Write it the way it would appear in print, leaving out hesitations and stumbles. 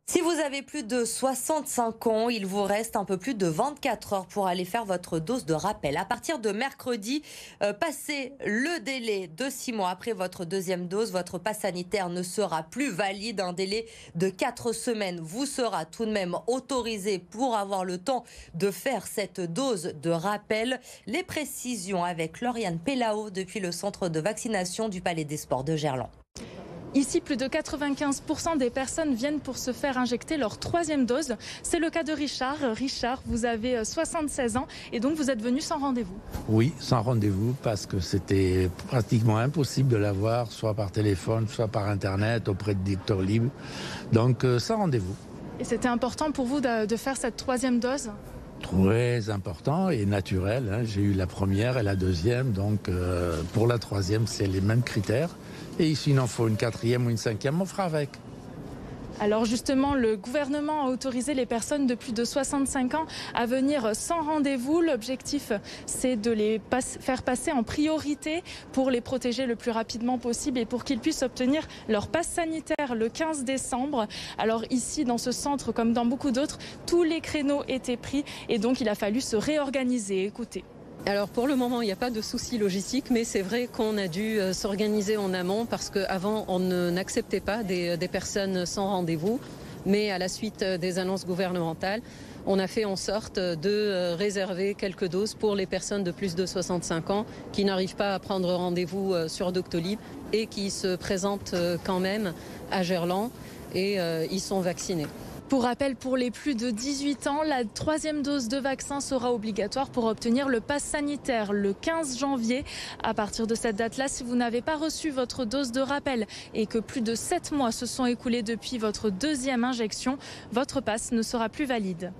Si vous avez plus de 65 ans, il vous reste un peu plus de 24 heures pour aller faire votre dose de rappel. À partir de mercredi, passé le délai de 6 mois après votre deuxième dose, votre passe sanitaire ne sera plus valide. Un délai de 4 semaines vous sera tout de même autorisé pour avoir le temps de faire cette dose de rappel. Les précisions avec Lauriane Pellao depuis le centre de vaccination du Palais des Sports de Gerland. Ici, plus de 95% des personnes viennent pour se faire injecter leur troisième dose. C'est le cas de Richard. Richard, vous avez 76 ans et donc vous êtes venu sans rendez-vous. Oui, sans rendez-vous parce que c'était pratiquement impossible de l'avoir, soit par téléphone, soit par Internet, auprès de Doctolib. Donc sans rendez-vous. Et c'était important pour vous de faire cette troisième dose ? Très important et naturel. J'ai eu la première et la deuxième, donc pour la troisième, c'est les mêmes critères. Et ici, il en faut une quatrième ou une cinquième, on fera avec. Alors justement, le gouvernement a autorisé les personnes de plus de 65 ans à venir sans rendez-vous. L'objectif, c'est de les faire passer en priorité pour les protéger le plus rapidement possible et pour qu'ils puissent obtenir leur passe sanitaire le 15 décembre. Alors ici, dans ce centre, comme dans beaucoup d'autres, tous les créneaux étaient pris et donc il a fallu se réorganiser. Écoutez. Alors pour le moment, il n'y a pas de souci logistique, mais c'est vrai qu'on a dû s'organiser en amont parce qu'avant, on n'acceptait pas des personnes sans rendez-vous. Mais à la suite des annonces gouvernementales, on a fait en sorte de réserver quelques doses pour les personnes de plus de 65 ans qui n'arrivent pas à prendre rendez-vous sur Doctolib et qui se présentent quand même à Gerland et ils sont vaccinés. Pour rappel, pour les plus de 18 ans, la troisième dose de vaccin sera obligatoire pour obtenir le pass sanitaire le 15 janvier. À partir de cette date-là, si vous n'avez pas reçu votre dose de rappel et que plus de 7 mois se sont écoulés depuis votre deuxième injection, votre pass ne sera plus valide.